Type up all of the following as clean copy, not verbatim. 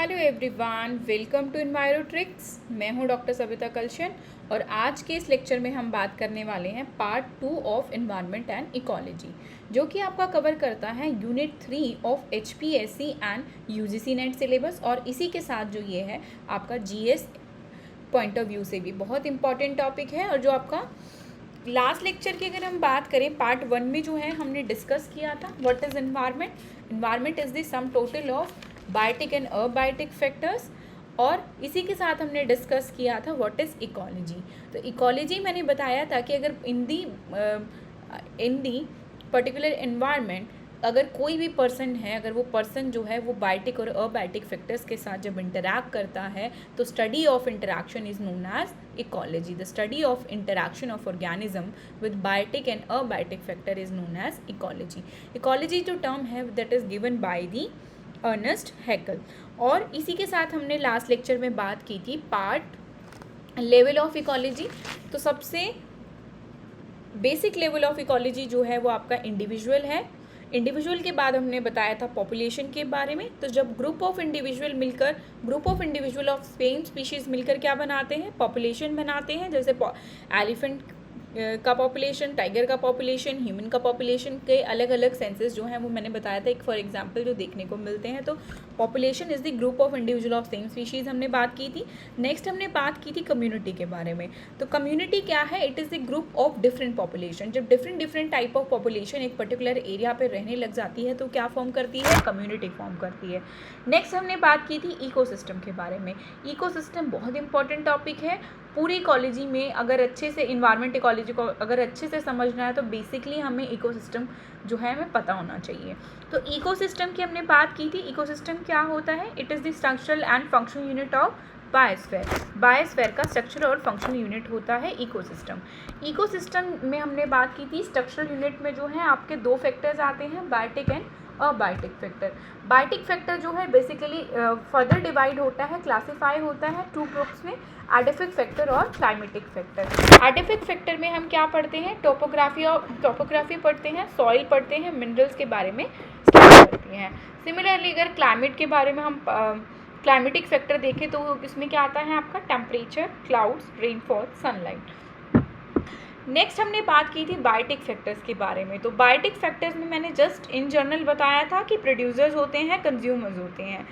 Hello everyone, welcome to Envirotrics. मैं हूं doctor Savita कलशन और आज के इस लेक्चर में हम बात करने वाले हैं part 2 of environment and ecology, जो कि आपका कवर करता है unit 3 of HPSC and UGC net syllabus. और इसी के साथ जो ये है आपका GS पॉइंट ऑफ व्यू से भी बहुत इंपॉर्टेंट टॉपिक है। और जो आपका लास्ट लेक्चर की अगर हम बात करें, पार्ट 1 में जो है हमने डिस्कस किया था what is environment. Environment is the sum total of biotic and abiotic factors. और इसी के साथ हमने डिस्कस किया था व्हाट इज़ इकोलॉजी। तो इकोलॉजी मैंने बताया था कि अगर इन दी पर्टिकुलर एनवायरनमेंट अगर कोई भी पर्सन है, अगर वो पर्सन जो है वो बायोटिक और अबायोटिक फैक्टर्स के साथ जब इंटरैक्ट करता है तो study of interaction is known as ecology. The study of interaction of organism with biotic and abiotic factor is known as ecology. Ecology जो टर्म है that is given by the Ernest Haeckel. और इसी के साथ हमने last lecture में बात की थी पार्ट लेवल ऑफ इकोलॉजी। तो सबसे बेसिक लेवल ऑफ इकोलॉजी जो है वो आपका इंडिविजुअल है। इंडिविजुअल के बाद हमने बताया था पॉपुलेशन के बारे में। तो जब group of individual of same species मिलकर क्या बनाते हैं, पॉपुलेशन बनाते हैं। जैसे एलिफेंट का पॉपुलेशन, टाइगर का पॉपुलेशन, ह्यूमन का पॉपुलेशन के अलग अलग सेंसेस जो हैं वो मैंने बताया था एक फॉर एग्जांपल जो देखने को मिलते हैं। तो population is the group of individual of same species हमने बात की थी। नेक्स्ट हमने बात की थी कम्युनिटी के बारे में। तो कम्युनिटी क्या है, it is the group of different population. जब डिफरेंट टाइप ऑफ पॉपुलेशन एक पर्टिकुलर एरिया पर रहने लग जाती है तो क्या फॉर्म करती है, कम्युनिटी फॉर्म करती है। नेक्स्ट हमने बात की थी इकोसिस्टम के बारे में। इकोसिस्टम बहुत इंपॉर्टेंट टॉपिक है पूरी इकोलॉजी में। अगर अच्छे से इन्वायरमेंट इकोलॉजी को अगर अच्छे से समझना है तो बेसिकली हमें इकोसिस्टम जो है हमें पता होना चाहिए। तो इकोसिस्टम की हमने बात की थी। इकोसिस्टम क्या होता है, it is the structural and functional unit of biosphere. Biosphere का स्ट्रक्चरल और फंक्शनल यूनिट होता है इकोसिस्टम। इकोसिस्टम में हमने बात की थी स्ट्रक्चरल यूनिट में जो है आपके दो फैक्टर्स आते हैं, biotic and abiotic factor. Biotic factor जो है बेसिकली फर्दर डिवाइड होता है, क्लासीफाई होता है टू ग्रुप्स में, एडिफिक फैक्टर और क्लाइमेटिक फैक्टर। एडिफिक फैक्टर में हम क्या पढ़ते हैं, टोपोग्राफी पढ़ते हैं, सॉइल पढ़ते हैं, मिनरल्स के बारे में स्टडी करते हैं। सिमिलरली अगर क्लाइमेट के बारे में हम क्लाइमेटिक फैक्टर देखें तो इसमें क्या आता है आपका temperature, clouds, rainfall, sunlight. Next हमने बात की थी बायोटिक फैक्टर्स के बारे में। तो बायोटिक फैक्टर्स में मैंने जस्ट इन जनरल बताया था कि प्रोड्यूसर्स होते हैं, कंज्यूमर्स होते हैं।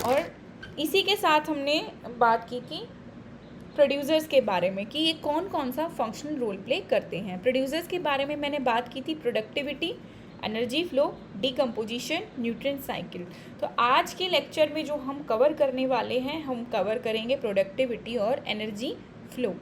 और इसी के साथ हमने बात की थी प्रोड्यूसर्स के बारे में कि ये कौन कौन सा फंक्शनल रोल प्ले करते हैं। प्रोड्यूसर्स के बारे में मैंने बात की थी productivity, energy flow, decomposition, nutrient cycle. तो आज के लेक्चर में जो हम कवर करने वाले हैं, हम कवर करेंगे प्रोडक्टिविटी और एनर्जी फ्लो।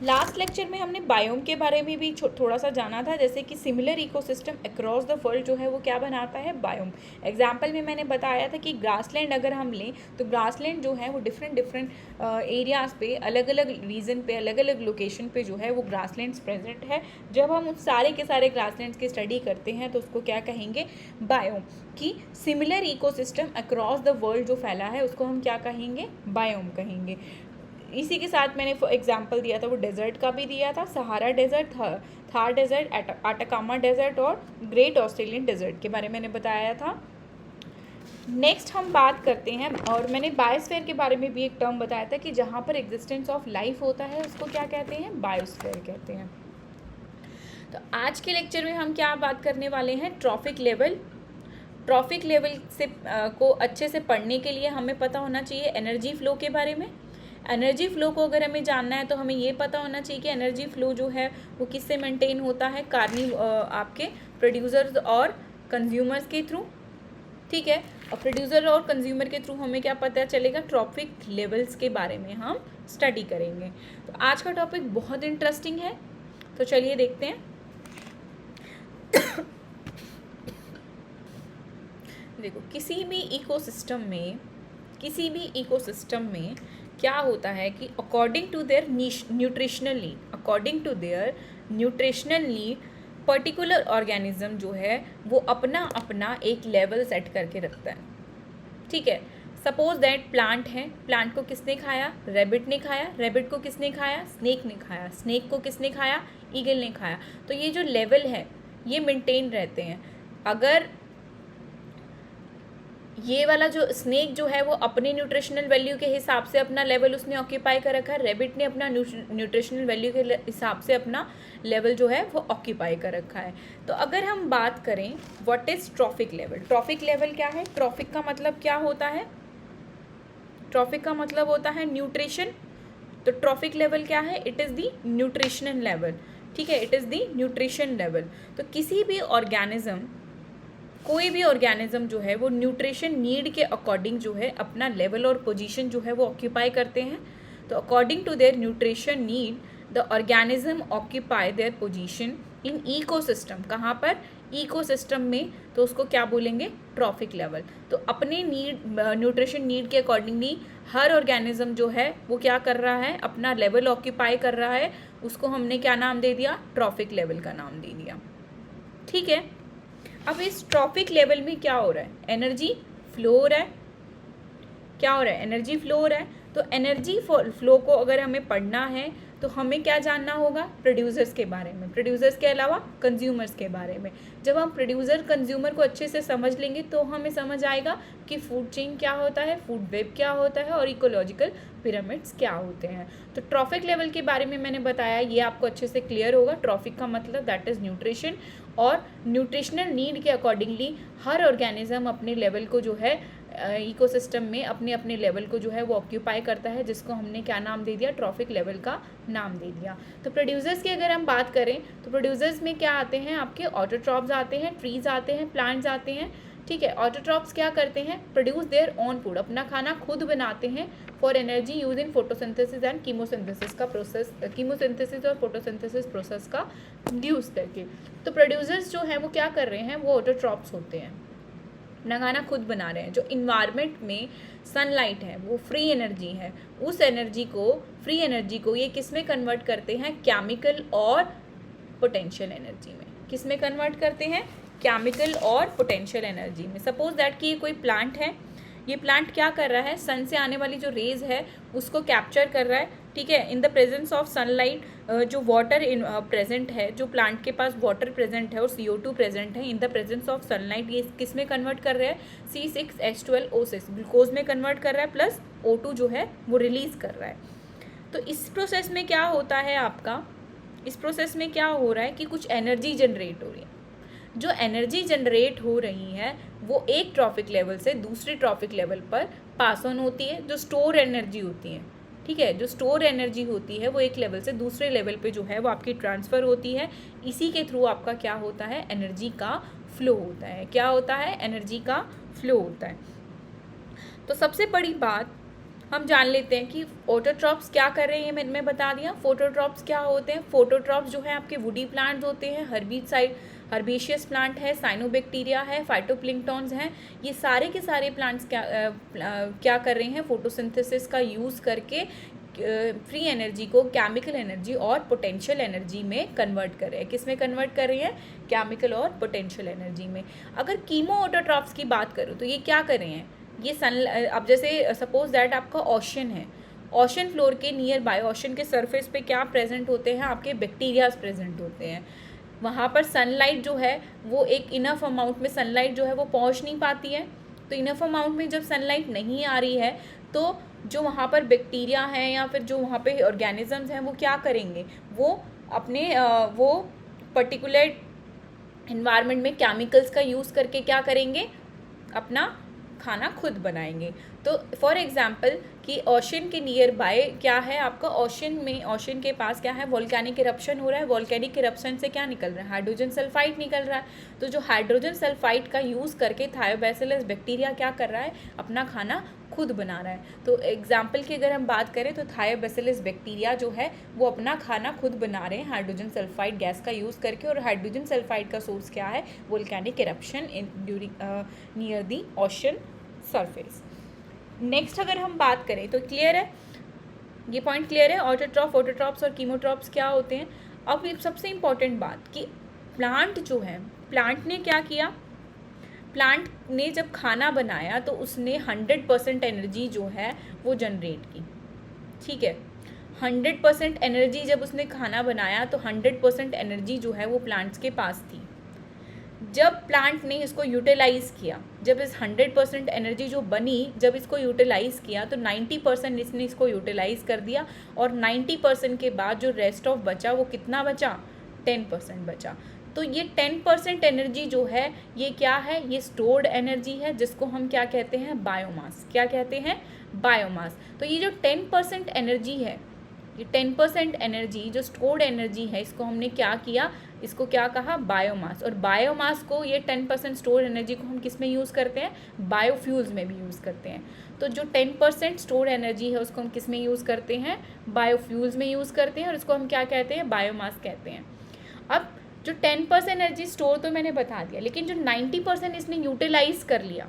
लास्ट लेक्चर में हमने बायोम के बारे में भी थोड़ा सा जाना था, जैसे कि similar ecosystem across the world जो है वो क्या बनाता है, बायोम। एग्जाम्पल में मैंने बताया था कि ग्रासलैंड अगर हम लें तो ग्रासलैंड जो है वो डिफरेंट एरियाज़ पे, अलग अलग रीजन पे, अलग अलग लोकेशन पे जो है वो ग्रासलैंड्स प्रेजेंट है। जब हम उस सारे के सारे ग्रासलैंड्स की स्टडी करते हैं तो उसको क्या कहेंगे, बायोम। कि similar ecosystem across the world जो फैला है उसको हम क्या कहेंगे, बायोम कहेंगे। इसी के साथ मैंने एग्जाम्पल दिया था वो डेजर्ट का भी दिया था, Sahara desert, Thar desert, Atacama desert और ग्रेट ऑस्ट्रेलियन डेजर्ट के बारे में मैंने बताया था। नेक्स्ट हम बात करते हैं, और मैंने बायोस्फीयर के बारे में भी एक टर्म बताया था कि जहाँ पर एग्जिस्टेंस ऑफ लाइफ होता है उसको क्या कहते हैं, बायोस्फीयर कहते हैं। तो आज के लेक्चर में हम क्या बात करने वाले हैं, ट्रॉफिक लेवल। ट्रॉफिक लेवल से को अच्छे से पढ़ने के लिए हमें पता होना चाहिए एनर्जी फ्लो के बारे में। एनर्जी फ्लो को अगर हमें जानना है तो हमें ये पता होना चाहिए कि एनर्जी फ्लो जो है वो किससे मेंटेन होता है, आपके प्रोड्यूसर्स और कंज्यूमर्स के थ्रू। ठीक है, और प्रोड्यूसर और कंज्यूमर के थ्रू हमें क्या पता चलेगा, ट्रॉफिक लेवल्स के बारे में हम स्टडी करेंगे। तो आज का टॉपिक बहुत इंटरेस्टिंग है, तो चलिए देखते हैं। देखो, किसी भी इकोसिस्टम में क्या होता है कि according to their nutritional need particular organism जो है वो अपना एक लेवल सेट करके रखता है। ठीक है, सपोज दैट प्लांट है, प्लांट को किसने खाया, रैबिट ने खाया, रैबिट को किसने खाया, स्नेक ने खाया, स्नेक को किसने खाया, ईगल ने खाया। तो ये जो लेवल है ये मेंटेन रहते हैं। अगर ये वाला जो स्नेक जो है वो अपने न्यूट्रिशनल वैल्यू के हिसाब से अपना लेवल उसने ऑक्यूपाई कर रखा है, रेबिट ने अपना न्यूट्रिशनल वैल्यू के हिसाब से अपना लेवल जो है वो ऑक्यूपाई कर रखा है। तो अगर हम बात करें what is trophic level, trophic level क्या है, ट्रॉफिक का मतलब क्या होता है, ट्रॉफिक का मतलब होता है न्यूट्रिशन। तो ट्रॉफिक लेवल क्या है, it is the nutritional level, ठीक है, it is the nutrition level. तो किसी भी ऑर्गेनिज्म, कोई भी ऑर्गेनिज्म जो है वो न्यूट्रिशन नीड के अकॉर्डिंग जो है अपना लेवल और पोजीशन जो है वो ऑक्यूपाई करते हैं। तो according to their nutrition need the organism occupy their position in ecosystem. कहाँ पर, इकोसिस्टम में। तो उसको क्या बोलेंगे, ट्रॉफिक लेवल। तो अपने नीड, न्यूट्रिशन नीड के अकॉर्डिंगली हर ऑर्गेनिज्म जो है वो क्या कर रहा है, अपना लेवल ऑक्यूपाई कर रहा है। उसको हमने क्या नाम दे दिया, ट्रॉफिक लेवल का नाम दे दिया, ठीक है। अब इस ट्रॉफिक लेवल में क्या हो रहा है, एनर्जी फ्लो हो रहा है। क्या हो रहा है, एनर्जी फ्लो हो रहा है। तो एनर्जी फ्लो को अगर हमें पढ़ना है तो हमें क्या जानना होगा, प्रोड्यूसर्स के बारे में, प्रोड्यूसर्स के अलावा कंज्यूमर्स के बारे में। जब हम प्रोड्यूसर कंज्यूमर को अच्छे से समझ लेंगे तो हमें समझ आएगा कि फूड चेन क्या होता है, फूड वेब क्या होता है और इकोलॉजिकल पिरामिड्स क्या होते हैं। तो ट्रॉफिक लेवल के बारे में मैंने बताया, ये आपको अच्छे से क्लियर होगा। ट्रॉफिक का मतलब दैट इज़ न्यूट्रिशन, और न्यूट्रिशनल नीड के अकॉर्डिंगली हर ऑर्गेनिज्म अपने लेवल को जो है इकोसिस्टम में अपने अपने लेवल को जो है वो ऑक्यूपाई करता है, जिसको हमने क्या नाम दे दिया, ट्रॉफिक लेवल का नाम दे दिया। तो प्रोड्यूसर्स की अगर हम बात करें तो प्रोड्यूसर्स में क्या आते हैं, आपके ऑटोट्रॉप्स आते हैं, ट्रीज आते हैं, प्लांट्स आते हैं, ठीक है। ऑटोट्रॉप्स क्या करते हैं, प्रोड्यूस देयर ओन फूड, अपना खाना खुद बनाते हैं for energy use in photosynthesis and chemosynthesis का प्रोसेस, कीमोसिंथेसिस और फोटोसिंथेसिस प्रोसेस का यूज़ करके। तो प्रोड्यूसर्स जो हैं वो क्या कर रहे हैं, वो ऑटोट्रॉप्स होते हैं, अपना खाना खुद बना रहे हैं। जो इन्वायरमेंट में सनलाइट है वो फ्री एनर्जी है, उस एनर्जी को, फ्री एनर्जी को ये किस में कन्वर्ट करते हैं, केमिकल और पोटेंशियल एनर्जी में। किस में कन्वर्ट करते हैं, केमिकल और पोटेंशियल एनर्जी में। सपोज दैट कि ये कोई प्लांट है, ये प्लांट क्या कर रहा है, सन से आने वाली जो रेज है उसको कैप्चर कर रहा है, ठीक है। In the presence of sunlight जो वाटर प्रेजेंट है, जो प्लांट के पास वाटर प्रेजेंट है और CO2 प्रेजेंट है, in the presence of sunlight ये किस में कन्वर्ट कर रहा है, C6H12O6 ग्लूकोज में कन्वर्ट कर रहा है, प्लस O2 जो है वो रिलीज कर रहा है। तो इस प्रोसेस में क्या होता है आपका, इस प्रोसेस में क्या हो रहा है कि कुछ एनर्जी जनरेट हो रही है। जो एनर्जी जनरेट हो रही है वो एक ट्रॉफिक लेवल से दूसरे ट्रॉफिक लेवल पर पास ऑन होती है। जो स्टोर एनर्जी होती है, ठीक है, जो स्टोर एनर्जी होती है वो एक लेवल से दूसरे लेवल पे जो है वो आपकी ट्रांसफ़र होती है। इसी के थ्रू आपका क्या होता है, एनर्जी का फ्लो होता है। क्या होता है, एनर्जी का फ्लो होता है। तो सबसे बड़ी बात हम जान लेते हैं कि ऑटोट्रॉप्स क्या कर रहे हैं, मैंने बता दिया। फोटोट्रॉप्स क्या होते हैं, फोटोट्रॉप्स जो है आपके वुडी प्लांट्स होते हैं, हर्बेशियस प्लांट है, साइनोबैक्टीरिया है, फाइटोप्लैंक्टन्स हैं। ये सारे के सारे प्लांट्स क्या कर रहे हैं, फोटोसिंथेसिस का यूज़ करके फ्री एनर्जी को केमिकल एनर्जी और पोटेंशियल एनर्जी में कन्वर्ट कर रहे हैं। किस में कन्वर्ट कर रहे हैं, केमिकल और पोटेंशियल एनर्जी में। अगर कीमो ऑटोट्रॉप्स की बात करूँ तो ये क्या कर रहे हैं, ये अब जैसे सपोज दैट आपका ओशन है, ओशन फ्लोर के नियर बाय, ओशन के सरफेस पे क्या प्रेजेंट होते हैं, आपके बैक्टीरियाज प्रेजेंट होते हैं। वहाँ पर सनलाइट जो है वो एक इनफ अमाउंट में सनलाइट जो है वो पहुँच नहीं पाती है। तो इनफ अमाउंट में जब सनलाइट नहीं आ रही है तो जो वहाँ पर बैक्टीरिया हैं या फिर जो वहाँ पे ऑर्गेनिजम्स हैं वो क्या करेंगे, वो अपने वो पर्टिकुलर इन्वायरमेंट में केमिकल्स का यूज़ करके क्या करेंगे, अपना खाना खुद बनाएंगे। तो फॉर एग्जांपल कि ओशन के नियर बाय क्या है आपका, ओशन के पास क्या है, वोल्केनिक इरप्शन हो रहा है। वोल्केनिक इरप्शन से क्या निकल रहा है, हाइड्रोजन सल्फाइड निकल रहा है। तो जो हाइड्रोजन सल्फाइड का यूज़ करके थायोबैसिलस बैक्टीरिया क्या कर रहा है, अपना खाना खुद बना रहा है। तो एग्जाम्पल की अगर हम बात करें तो थायोबैसिलस बैक्टीरिया जो है वो अपना खाना खुद बना रहे हैं हाइड्रोजन सल्फाइड गैस का यूज़ करके। और हाइड्रोजन सल्फाइड का सोर्स क्या है, volcanic eruption near the ocean surface. Next अगर हम बात करें तो क्लियर है, ये पॉइंट क्लियर है, ऑटोट्रॉप्स और कीमोट्रॉप्स क्या होते हैं। अब ये सबसे इम्पॉर्टेंट बात कि प्लांट जो है, प्लांट ने क्या किया, प्लांट ने जब खाना बनाया तो उसने 100% एनर्जी जो है वो जनरेट की, ठीक है। 100% एनर्जी जब उसने खाना बनाया तो 100% एनर्जी जो है वो प्लांट्स के पास थी। जब प्लांट ने इसको यूटिलाइज़ किया, जब इस 100% एनर्जी जो बनी, जब इसको यूटिलाइज़ किया तो 90% इसने इसको यूटिलाइज़ कर दिया, और 90% के बाद जो रेस्ट ऑफ बचा वो कितना बचा, 10% बचा। तो ये 10% एनर्जी जो है ये क्या है, ये स्टोर्ड एनर्जी है, जिसको हम क्या कहते हैं, बायोमास। क्या कहते हैं, बायोमास। तो ये जो 10% एनर्जी है, ये 10% एनर्जी जो स्टोर्ड एनर्जी है, इसको हमने क्या किया, इसको क्या कहा, बायोमास। और बायोमास को, ये 10% स्टोर्ड एनर्जी को हम किस में यूज़ करते हैं, बायोफ्यूल्स में भी यूज़ करते हैं। तो जो 10% स्टोर्ड एनर्जी है उसको हम किस में यूज़ करते हैं, बायोफ्यूल्स में यूज़ करते हैं, और इसको हम क्या कहते हैं, बायोमास कहते हैं। अब जो 10% एनर्जी स्टोर तो मैंने बता दिया, लेकिन जो 90% इसने यूटिलाइज कर लिया,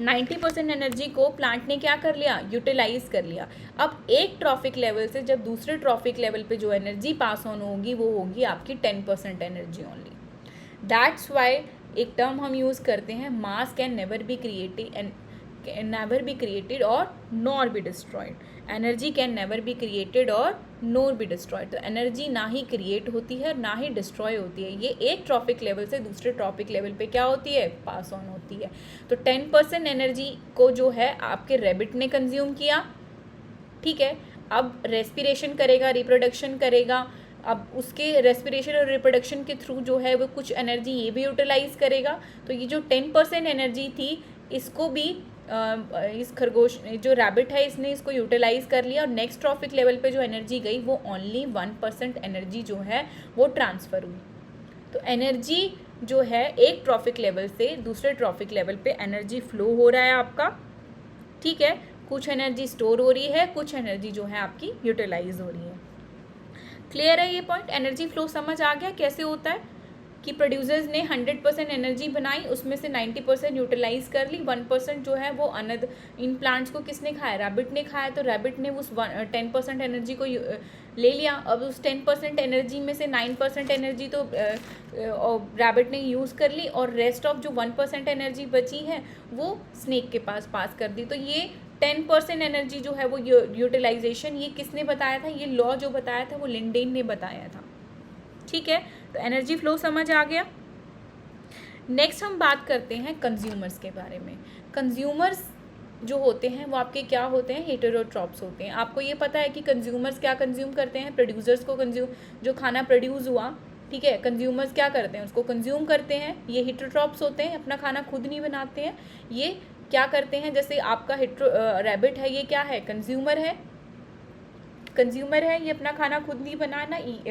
90% एनर्जी को प्लांट ने क्या कर लिया, यूटिलाइज कर लिया। अब एक ट्रॉफिक लेवल से जब दूसरे ट्रॉफिक लेवल पे जो एनर्जी पास ऑन होगी वो होगी आपकी 10% एनर्जी ओनली। दैट्स वाई एक टर्म हम यूज़ करते हैं, mass can never be created और nor be destroyed. Energy can never be created और नॉर बी डिस्ट्रॉयड। तो एनर्जी ना ही क्रिएट होती है ना ही डिस्ट्रॉय होती है, ये एक ट्रॉफिक लेवल से दूसरे ट्रॉफिक लेवल पे क्या होती है, पास ऑन होती है। तो 10% एनर्जी को जो है आपके रैबिट ने कंज्यूम किया, ठीक है। अब रेस्पिरेशन करेगा, रिप्रोडक्शन करेगा, अब उसके रेस्पिरेशन और रिप्रोडक्शन के थ्रू जो है वो कुछ एनर्जी ये भी यूटिलाइज करेगा। तो ये जो 10% एनर्जी थी इसको भी इस खरगोश जो रैबिट है इसने इसको यूटिलाइज कर लिया, और नेक्स्ट ट्रॉफिक लेवल पे जो एनर्जी गई वो ओनली 1% एनर्जी जो है वो ट्रांसफ़र हुई। तो एनर्जी जो है एक ट्रॉफिक लेवल से दूसरे ट्रॉफिक लेवल पे एनर्जी फ्लो हो रहा है आपका, ठीक है। कुछ एनर्जी स्टोर हो रही है, कुछ एनर्जी जो है आपकी यूटिलाइज हो रही है। क्लियर है ये पॉइंट, एनर्जी फ्लो समझ आ गया कैसे होता है, कि प्रोड्यूसर्स ने 100% एनर्जी बनाई, उसमें से 90% यूटिलाइज कर ली, 1% जो है वो अनदर इन प्लांट्स को किसने खाया, रैबिट ने खाया। तो रैबिट ने उस 10% एनर्जी को ले लिया। अब उस 10% एनर्जी में से 9% एनर्जी तो रैबिट ने यूज़ कर ली, और रेस्ट ऑफ जो 1% एनर्जी बची है वो स्नेक के पास कर दी। तो ये 10% एनर्जी जो है वो यूटिलाइजेशन, ये किसने बताया था, ये लॉ जो बताया था वो लिंडेन ने बताया था, ठीक है। तो एनर्जी फ्लो समझ आ गया। नेक्स्ट हम बात करते हैं कंज्यूमर्स के बारे में। कंज्यूमर्स जो होते हैं वो आपके क्या होते हैं, हेटेरोट्रॉप्स होते हैं। आपको ये पता है कि कंज्यूमर्स क्या कंज्यूम करते हैं, प्रोड्यूसर्स को जो खाना प्रोड्यूस हुआ, ठीक है, कंज्यूमर्स क्या करते हैं, उसको कंज्यूम करते हैं। ये हेटेरोट्रॉप्स होते हैं, अपना खाना खुद नहीं बनाते हैं। ये क्या करते हैं, जैसे आपका रैबिट है, ये क्या है, कंज्यूमर है, ये अपना खाना खुद नहीं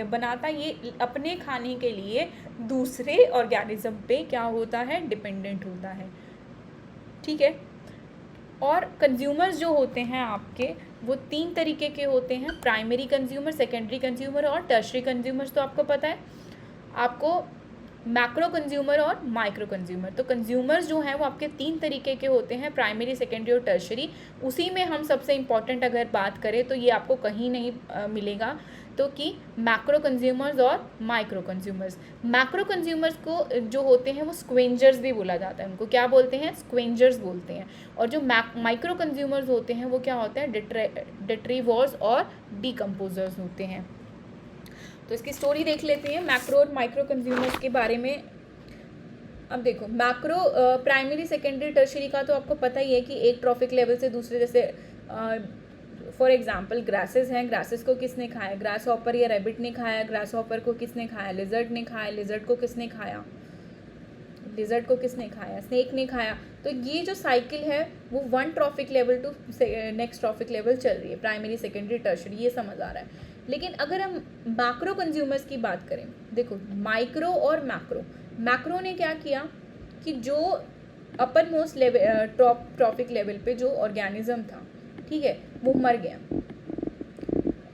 बनाता, ये अपने खाने के लिए दूसरे ऑर्गेनिज्म पे क्या होता है, डिपेंडेंट होता है, ठीक है। और कंज्यूमर्स जो होते हैं आपके वो 3 तरीके के होते हैं, प्राइमरी कंज्यूमर, सेकेंडरी कंज्यूमर और टर्शरी कंज्यूमर्स। तो आपको पता है, आपको मैक्रो कंज्यूमर और माइक्रो कंज्यूमर। तो कंज्यूमर्स जो हैं वो आपके 3 तरीके के होते हैं, प्राइमरी, सेकेंडरी और टर्शरी। उसी में हम सबसे इम्पॉर्टेंट अगर बात करें तो ये आपको कहीं नहीं मिलेगा, तो कि मैक्रो कंज्यूमर्स और माइक्रो कंज्यूमर्स। मैक्रो कंज्यूमर्स को जो होते हैं वो स्क्वेंजर्स भी बोला जाता है, उनको क्या बोलते हैं, स्क्वेंजर्स बोलते हैं। और जो माइक्रो कंज्यूमर्स होते हैं वो क्या होते हैं, डिट्रीवोर्स और डीकम्पोजर्स होते हैं। तो इसकी स्टोरी देख लेते हैं मैक्रो और माइक्रो कंज्यूमर्स के बारे में। अब देखो, मैक्रो प्राइमरी, सेकेंडरी, टर्शरी का तो आपको पता ही है कि एक ट्रॉफिक लेवल से दूसरे, जैसे फॉर एग्जांपल ग्रासेस हैं, ग्रासेस को किसने खाया, ग्रास हॉपर या रैबिट ने खाया, ग्रास हॉपर को किसने खाया, लिजर्ड ने खाया, लिजर्ड को किसने खाया, स्नेक ने खाया। तो ये जो साइकिल है वो 1 trophic level to next trophic level चल रही है, प्राइमरी, सेकेंडरी, टर्शरी, ये समझ आ रहा है। लेकिन अगर हम मैक्रो कंज्यूमर्स की बात करें, देखो माइक्रो और मैक्रो ने क्या किया कि जो upper most level trophic level पे जो ऑर्गेनिज्म था, ठीक है, वो मर गया।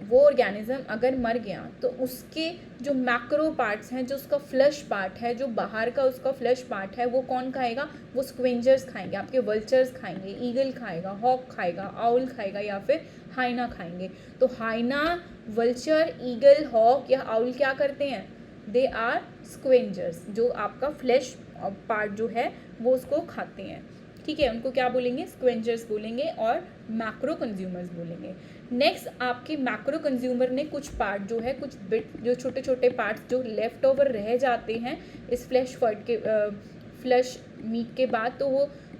वो ऑर्गेनिज्म अगर मर गया तो उसके जो मैक्रो पार्ट्स हैं, जो उसका फ्लश पार्ट है, जो बाहर का उसका फ्लश पार्ट है, वो कौन खाएगा, वो स्क्वेंजर्स खाएंगे, आपके वल्चर्स खाएंगे, ईगल खाएगा, हॉक खाएगा, आउल खाएगा, या फिर हाइना खाएंगे। तो हाइना, वल्चर, ईगल, हॉक या आउल क्या करते हैं, दे आर स्क्वेंजर्स, जो आपका फ्लैश पार्ट जो है वो उसको खाते हैं, ठीक है, उनको क्या बोलेंगे, स्क्वेंजर्स बोलेंगे और मैक्रो कंज्यूमर्स बोलेंगे। नेक्स्ट आपके मैक्रो कंज्यूमर ने कुछ पार्ट जो है, कुछ बिट जो छोटे छोटे पार्ट्स जो लेफ्ट ओवर रह जाते हैं इस फ्लैश मीट के बाद, तो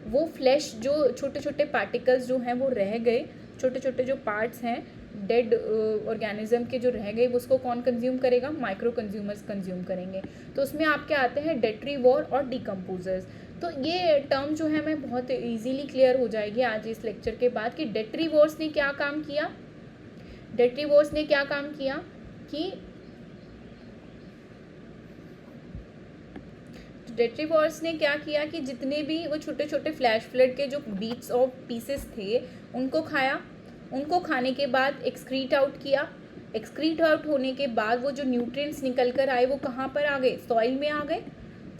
वो फ्लैश जो छोटे छोटे पार्टिकल्स जो हैं वो रह गए, छोटे छोटे जो पार्ट्स हैं डेड ऑर्गेनिज्म के जो रह गए, उसको कौन कंज्यूम करेगा, माइक्रो कंज्यूमर्स कंज्यूम करेंगे। तो उसमें आपके आते हैं डेट्रीवोर और डिकम्पोजर्स। तो ये टर्म जो है मैं बहुत इजीली क्लियर हो जाएगी आज इस लेक्चर के बाद कि डेट्रीवोर्स ने क्या काम किया। डेट्रीवोर्स ने क्या काम किया कि डेट्रीवोर्स ने क्या किया कि जितने भी वो छोटे छोटे फ्लैश फ्लड के जो बीट्स और पीसेस थे उनको खाया, उनको खाने के बाद एक्सक्रीट आउट किया। एक्सक्रीट आउट होने के बाद वो जो न्यूट्रिएंट्स निकल कर आए वो कहाँ पर आ गए, सॉइल में आ गए,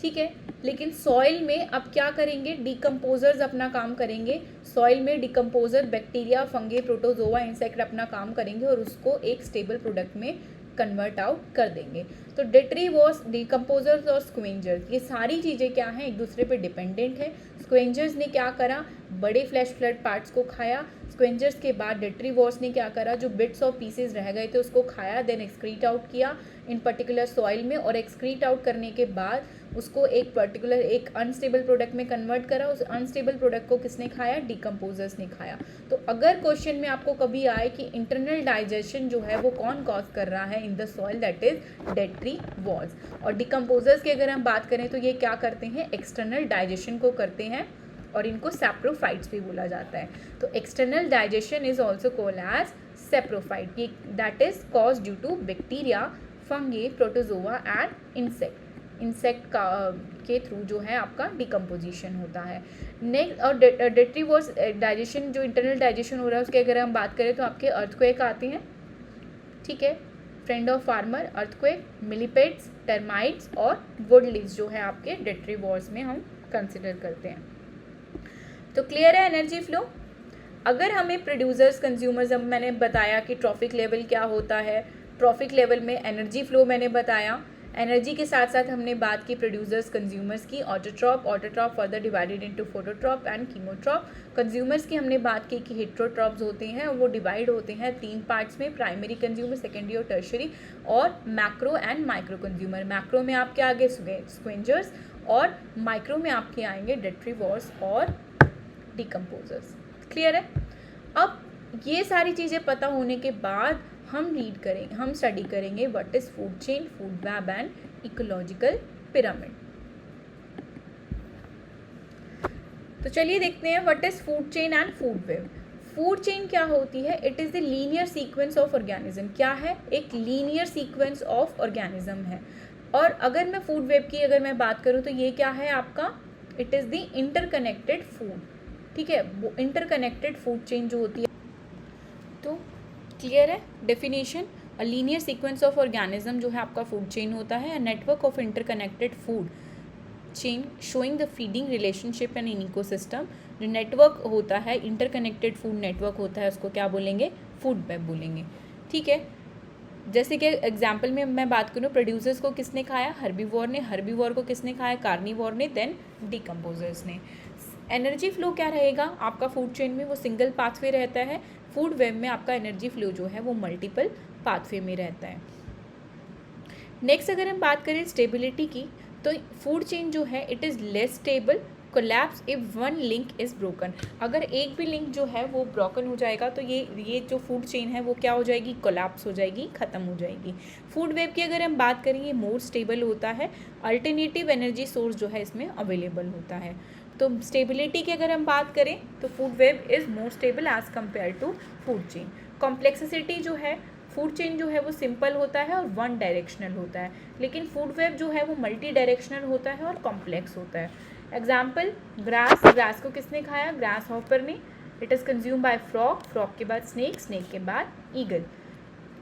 ठीक है। लेकिन सॉइल में अब क्या करेंगे, डिकम्पोजर्स अपना काम करेंगे। सॉइल में decomposer bacteria, fungi, protozoa, insect अपना काम करेंगे और उसको एक स्टेबल प्रोडक्ट में कन्वर्ट आउट कर देंगे। तो डेट्रीवोर्स, डिकम्पोजर्स और स्क्वेंजर्स, ये सारी चीज़ें क्या हैं, एक दूसरे पे डिपेंडेंट है। स्क्वेंजर्स ने क्या करा, बड़े फ्लैश फ्लड पार्ट्स को खाया। स्क्वेंजर्स के बाद डेट्रीवोर्स ने क्या करा, जो बिट्स और पीसेस रह गए थे उसको खाया, देन एक्सक्रीट आउट किया इन पर्टिकुलर सॉइल में, और एक्सक्रीट आउट करने के बाद उसको एक पर्टिकुलर एक अनस्टेबल प्रोडक्ट में कन्वर्ट करा। उस अनस्टेबल प्रोडक्ट को किसने खाया, डिकम्पोजर्स ने खाया। तो अगर क्वेश्चन में आपको कभी आए कि इंटरनल डाइजेशन जो है वो कौन कॉज कर रहा है in the soil, that is detritivores. और डिकम्पोजर्स की अगर हम बात करें तो ये क्या करते हैं, एक्सटर्नल डाइजेशन को करते हैं और इनको सैप्रोफाइट्स भी बोला जाता है। तो external digestion is also called as saprophyte, that is cause due to bacteria, fungi, protozoa and insect का के थ्रू जो है आपका डिकम्पोजिशन होता है। नेक्स्ट, और डेट्रीवोर्स डाइजेशन, जो इंटरनल डाइजेशन हो रहा है उसके अगर हम बात करें तो आपके अर्थक्वेक आते हैं, ठीक है, friend of farmer, earthquake, millipedes, termites और वुडलीज जो है आपके डेट्रीवोर्स में हम कंसिडर करते हैं। तो क्लियर है एनर्जी फ्लो। अगर हमें प्रोड्यूसर्स, कंज्यूमर्स, अब मैंने बताया कि ट्रॉफिक लेवल क्या होता है, ट्रॉफिक लेवल में एनर्जी फ्लो मैंने बताया। एनर्जी के साथ साथ हमने बात की प्रोड्यूसर्स, कंज्यूमर्स की, autotroph further divided into phototroph and chemotroph. Consumers की हमने बात की कि हेट्रोट्रॉप्स होते हैं, वो डिवाइड होते हैं 3 पार्ट्स में, प्राइमरी कंज्यूमर, सेकेंडरी और टर्शरी, और macro and micro consumer. Macro में आपके आगे स्क्वेंजर्स और माइक्रो में आपके आएंगे डेट्रीवोर्स और डिकम्पोजर्स। क्लियर है। अब ये सारी चीज़ें पता होने के बाद हम स्टडी करेंगे what is food chain, food web and ecological pyramid. तो चलिए देखते हैं what is food chain and food web. Food chain क्या होती है, it is the linear sequence of organism. क्या है, एक लीनियर सीक्वेंस ऑफ ऑर्गेनिज्म है। और अगर मैं फूड वेब की अगर मैं बात करूँ तो ये क्या है आपका, it is the interconnected food, ठीक है, वो इंटरकनेक्टेड फूड चेन जो होती है। तो क्लियर है definition, a linear sequence of organism जो है आपका फूड चेन होता है, a network of interconnected food chain showing the feeding relationship and in ecosystem. जो नेटवर्क होता है, इंटरकनेक्टेड फूड नेटवर्क होता है, उसको क्या बोलेंगे, फूड वेब बोलेंगे, ठीक है। जैसे कि एग्जाम्पल में मैं बात करूँ, प्रोड्यूसर्स को किसने खाया, हर्बीवोर ने, हर्बीवोर को किसने खाया, कार्निवोर ने, देन डिकम्पोजर्स ने। एनर्जी फ्लो क्या रहेगा आपका फूड चेन में, वो सिंगल पाथवे रहता है। फूड वेब में आपका एनर्जी फ्लो जो है वो मल्टीपल पाथवे में रहता है। नेक्स्ट अगर हम बात करें स्टेबिलिटी की, तो फूड चेन जो है it is less stable, collapse if one link is broken. अगर एक भी लिंक जो है वो ब्रोकन हो जाएगा तो ये जो फूड चेन है वो क्या हो जाएगी, कोलैप्स हो जाएगी, ख़त्म हो जाएगी। फूड वेब की अगर हम बात करें, ये मोर स्टेबल होता है, अल्टरनेटिव एनर्जी सोर्स जो है इसमें अवेलेबल होता है। तो स्टेबिलिटी की अगर हम बात करें तो food web is more stable as compare to food chain. Complexity जो है, फूड चेन जो है वो सिंपल होता है और वन डायरेक्शनल होता है, लेकिन फूड वेब जो है वो मल्टी डायरेक्शनल होता है और कॉम्प्लेक्स होता है। एग्जाम्पल, ग्रास को किसने खाया, ग्रास हॉपर ने, it is consume by frog के बाद स्नेक के बाद ईगल।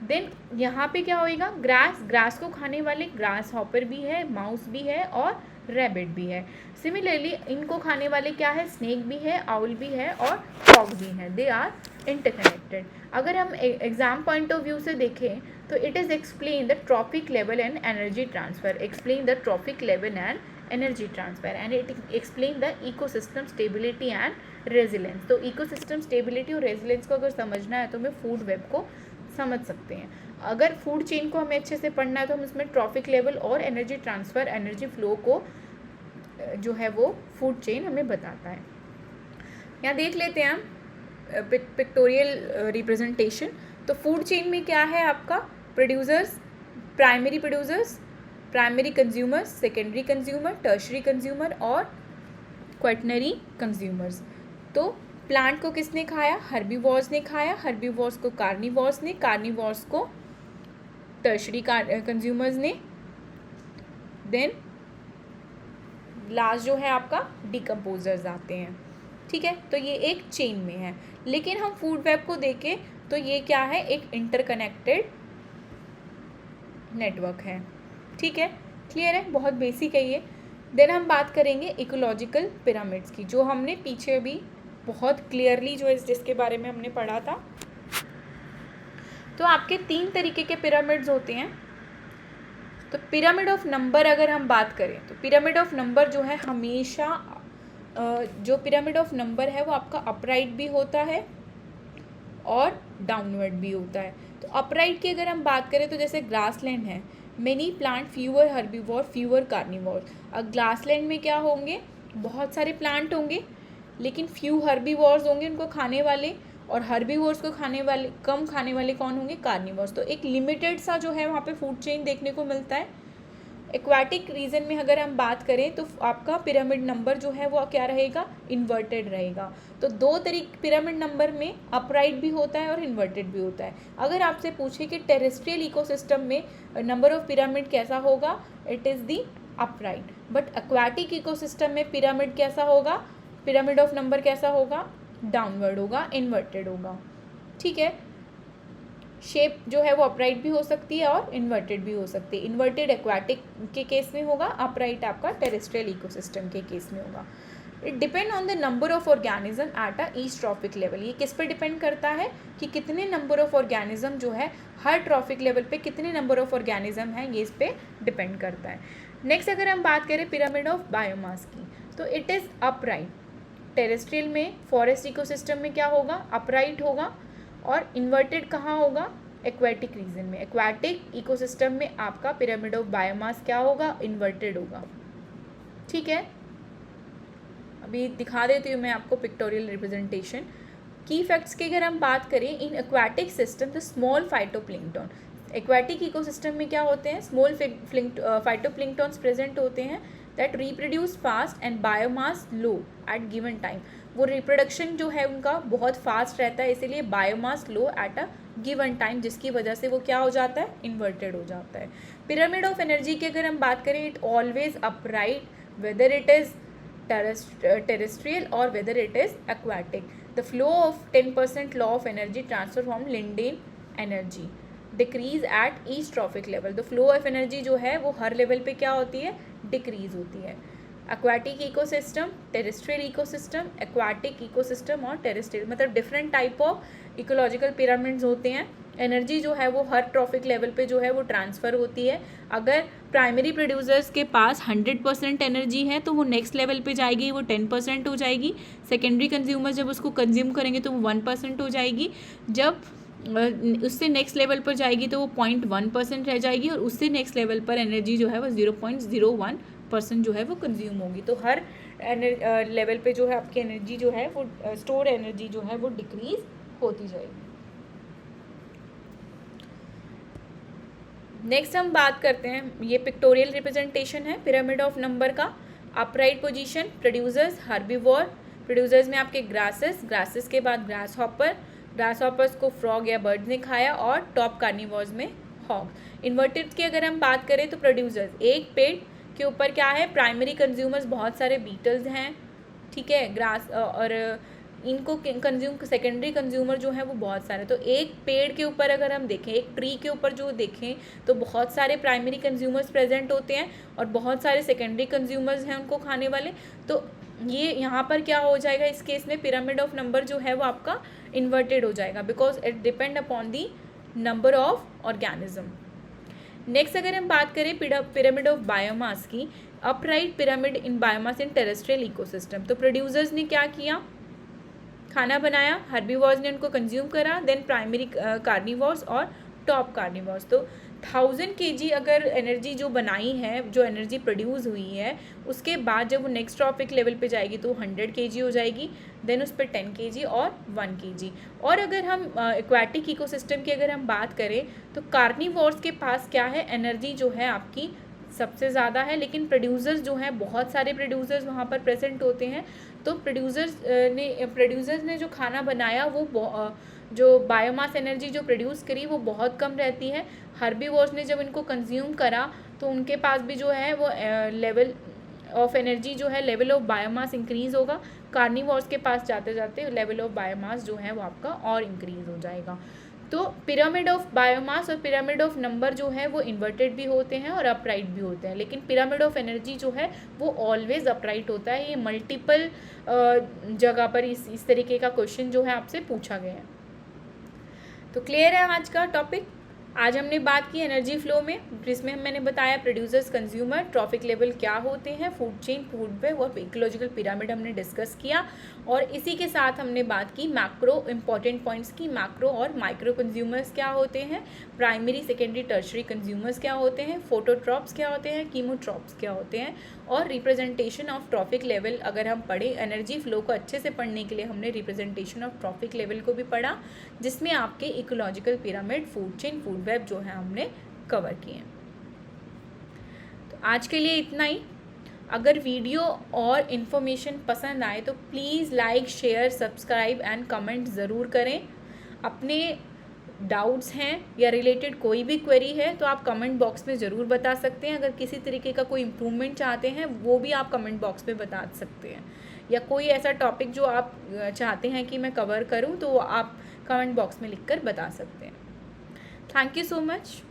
देन यहाँ पे क्या होएगा, ग्रास को खाने वाले ग्रास हॉपर भी है, माउस भी है और रैबिट भी है। सिमिलरली इनको खाने वाले क्या है, स्नेक भी है, आउल भी है और फ्रॉग भी है, दे आर इंटरकनेक्टेड। अगर हम एग्जाम पॉइंट ऑफ व्यू से देखें तो it is explain the trophic level and energy transfer, explain the trophic level and energy transfer, and it explain the ecosystem stability and resilience. तो ecosystem stability और resilience को अगर समझना है तो हमें फूड वेब को समझ सकते हैं. अगर फूड चेन को हमें अच्छे से पढ़ना है तो हम इसमें ट्रॉफिक लेवल और एनर्जी ट्रांसफ़र, एनर्जी फ्लो को जो है वो फूड चेन हमें बताता है. यहाँ देख लेते हैं हम पिक्टोरियल रिप्रेजेंटेशन. तो फूड चेन में क्या है आपका, producers, primary producers, primary consumers, secondary consumer, tertiary consumer और क्वाटनरी कंज्यूमर्स. तो प्लांट को किसने खाया, हर्बीवोर्स ने खाया, हर्बीवोर्स को कार्निवोर्स ने, कार्निवोर्स को टर्शरी कंज्यूमर्स ने, देन लास्ट जो है आपका डिकम्पोजर्स आते हैं. ठीक है, तो ये एक चेन में है. लेकिन हम फूड वेब को देखें तो ये क्या है, एक इंटरकनेक्टेड नेटवर्क है. ठीक है, क्लियर है, बहुत बेसिक है ये. देन हम बात करेंगे इकोलॉजिकल पिरामिड्स की, जो हमने पीछे भी बहुत क्लियरली जो जिसके बारे में हमने पढ़ा था. तो आपके 3 तरीके के पिरामिड्स होते हैं. तो पिरामिड ऑफ नंबर अगर हम बात करें तो पिरामिड ऑफ नंबर जो है हमेशा जो पिरामिड ऑफ नंबर है वो आपका अपराइट भी होता है और डाउनवर्ड भी होता है. तो अपराइट की अगर हम बात करें तो जैसे ग्रासलैंड है, many plant, fewer herbivore, fewer carnivore. अब ग्रासलैंड में क्या होंगे, बहुत सारे प्लांट होंगे लेकिन फ्यू हर्बीवोर्स होंगे उनको खाने वाले, और हर्बीवोर्स को खाने वाले, कम खाने वाले कौन होंगे, कार्निवोर्स. तो एक लिमिटेड सा जो है वहाँ पे फूड चेन देखने को मिलता है. एक्वाटिक रीजन में अगर हम बात करें तो आपका पिरामिड नंबर जो है वो क्या रहेगा, इन्वर्टेड रहेगा. तो 2 तरीके पिरामिड नंबर में, अपराइट भी होता है और इन्वर्टेड भी होता है. अगर आपसे पूछे कि टेरेस्ट्रियल इकोसिस्टम में नंबर ऑफ पिरामिड कैसा होगा, it is the upright. But aquatic ecosystem में पिरामिड कैसा होगा, पिरामिड ऑफ नंबर कैसा होगा, डाउनवर्ड होगा, इन्वर्टेड होगा. ठीक है, शेप जो है वो अपराइट भी हो सकती है और इन्वर्टेड भी हो सकती है. इन्वर्टेड एक्वाटिक के केस में होगा, अपराइट आपका टेरेस्ट्रियल इकोसिस्टम के केस में होगा. It depend on the number of organism at a each trophic level. ये किस पर डिपेंड करता है कि कितने नंबर ऑफ ऑर्गेनिज्म जो है हर ट्रॉफिक लेवल पे कितने नंबर ऑफ ऑर्गेनिज्म हैं, ये इस पर डिपेंड करता है. नेक्स्ट अगर हम बात करें पिरामिड ऑफ बायोमास की, तो इट इज़ अपराइट. टेरेस्ट्रियल में, फॉरेस्ट इकोसिस्टम में क्या होगा, अपराइट होगा. और इन्वर्टेड कहाँ होगा, एक्वाटिक रीजन में. एक्वाटिक इकोसिस्टम में आपका पिरामिड ऑफ बायोमास क्या होगा, इन्वर्टेड होगा. ठीक है, अभी दिखा देती हूँ मैं आपको पिक्टोरियल रिप्रेजेंटेशन. की फैक्ट्स की अगर हम बात करें, in aquatic system the small phytoplankton. Aquatic ecosystem में क्या होते हैं, स्मॉल फाइटोप्लैंक्टन्स प्रेजेंट होते हैं that reproduce fast and biomass low at given time. वो रिप्रोडक्शन जो है उनका बहुत फास्ट रहता है, इसीलिए biomass low at a given time, जिसकी वजह से वो क्या हो जाता है, इन्वर्टेड हो जाता है. पिरामिड ऑफ एनर्जी की अगर हम बात करें, it always upright whether it is terrestrial or whether it is aquatic. The flow of 10% law of energy transfer from Linden energy decrease at each trophic level. The flow of energy जो है वो हर level पे क्या होती है, decrease होती है. Aquatic ecosystem, terrestrial ecosystem, aquatic ecosystem और टेरेस्ट्रियल, मतलब different type of ecological pyramids होते हैं. एनर्जी जो है वो हर ट्रॉफिक लेवल पे जो है वो ट्रांसफ़र होती है. अगर प्राइमरी प्रोड्यूसर्स के पास 100% एनर्जी है तो वो नेक्स्ट लेवल पे जाएगी, वो 10% हो जाएगी. सेकेंडरी कंज्यूमर जब उसको कंज्यूम करेंगे तो वो 1% हो जाएगी. जब उससे नेक्स्ट लेवल पर जाएगी तो वो 0.1% रह जाएगी, और उससे नेक्स्ट लेवल पर एनर्जी जो है वो 0.01% जो है वो कंज्यूम होगी. तो हर लेवल पे जो है आपकी एनर्जी जो है वो स्टोर एनर्जी जो है वो डिक्रीज होती जाएगी. नेक्स्ट हम बात करते हैं, ये पिक्टोरियल रिप्रेजेंटेशन है पिरामिड ऑफ नंबर का. Upright position, producers herbivore, producers में आपके ग्रासेस, ग्रासेस के बाद ग्रास हॉपर, ग्रास हॉपर्स को फ्रॉग या बर्ड्स ने खाया, और टॉप कार्निवोर्स में हॉग. इन्वर्टेड की अगर हम बात करें तो प्रोड्यूसर्स, एक पेड़ के ऊपर क्या है, प्राइमरी कंज्यूमर्स बहुत सारे बीटल्स हैं. ठीक है, ग्रास और इनको कंज्यूम, सेकेंडरी कंज्यूमर जो है वो बहुत सारे. तो एक पेड़ के ऊपर अगर हम देखें, एक ट्री के ऊपर जो देखें तो बहुत सारे प्राइमरी कंज्यूमर्स प्रेजेंट होते हैं और बहुत सारे सेकेंडरी कंज्यूमर्स हैं उनको खाने वाले. तो ये यहाँ पर क्या हो जाएगा, इस केस में पिरामिड ऑफ नंबर जो है वो आपका इन्वर्टेड हो जाएगा, because it depend upon the number of organism. Next अगर हम बात करें पिरामिड ऑफ बायोमास की, upright pyramid in biomass in terrestrial ecosystem. तो प्रोड्यूसर्स ने क्या किया, खाना बनाया, हर्बीवोर्स ने उनको कंज्यूम करा, देन प्राइमरी कार्निवोर्स और टॉप कार्निवोर्स। तो 1000 kg अगर एनर्जी जो बनाई है, जो एनर्जी प्रोड्यूस हुई है, उसके बाद जब वो नेक्स्ट ट्रॉपिक लेवल पे जाएगी तो 100 kg हो जाएगी, देन उस पर 10 kg और 1 kg। और अगर हम एक्वाटिक इकोसिस्टम की अगर हम बात करें तो कार्निवोर्स के पास क्या है, एनर्जी जो है आपकी सबसे ज़्यादा है, लेकिन प्रोड्यूसर्स जो हैं, बहुत सारे प्रोड्यूसर्स वहाँ पर प्रेजेंट होते हैं। तो प्रोड्यूसर्स ने जो खाना बनाया वो जो बायोमास एनर्जी जो प्रोड्यूस करी वो बहुत कम रहती है। हर्बीवोर्स ने जब इनको कंज्यूम करा तो उनके पास भी जो है वो लेवल ऑफ एनर्जी जो है, लेवल ऑफ बायोमास इंक्रीज़ होगा। कार्निवोर्स के पास जाते जाते लेवल ऑफ बायोमास जो है वो आपका और इंक्रीज़ हो जाएगा। तो पिरामिड ऑफ बायोमास और पिरामिड ऑफ नंबर जो है वो इन्वर्टेड भी होते हैं और अपराइट भी होते हैं, लेकिन पिरामिड ऑफ एनर्जी जो है वो ऑलवेज अपराइट होता है। ये मल्टीपल जगह पर इस तरीके का क्वेश्चन जो है आपसे पूछा गया है। तो क्लियर है आज का टॉपिक। आज हमने बात की एनर्जी फ्लो में, जिसमें मैंने बताया प्रोड्यूसर्स, कंज्यूमर, ट्रॉफिक लेवल क्या होते हैं, फूड चेन, फूड वेब और इकोलॉजिकल पिरामिड हमने डिस्कस किया। और इसी के साथ हमने बात की मैक्रो इंपॉर्टेंट पॉइंट्स की, मैक्रो और माइक्रो कंज्यूमर्स क्या होते हैं, प्राइमरी सेकेंडरी टर्शरी कंज्यूमर्स क्या होते हैं, फोटोट्रॉप्स क्या होते हैं, कीमोट्रॉप्स क्या होते हैं, और रिप्रेजेंटेशन ऑफ ट्रॉफिक लेवल अगर हम पढ़े, एनर्जी फ्लो को अच्छे से पढ़ने के लिए हमने रिप्रेजेंटेशन ऑफ ट्रॉफिक लेवल को भी पढ़ा, जिसमें आपके ecological pyramid, food chain, food web जो है हमने कवर किए। तो आज के लिए इतना ही। अगर वीडियो और इन्फॉर्मेशन पसंद आए तो please like, share, subscribe and comment ज़रूर करें। अपने डाउट्स हैं या रिलेटेड कोई भी क्वेरी है तो आप कमेंट बॉक्स में ज़रूर बता सकते हैं। अगर किसी तरीके का कोई इम्प्रूवमेंट चाहते हैं वो भी आप कमेंट बॉक्स में बता सकते हैं, या कोई ऐसा टॉपिक जो आप चाहते हैं कि मैं कवर करूं तो आप कमेंट बॉक्स में लिखकर बता सकते हैं। Thank you so much.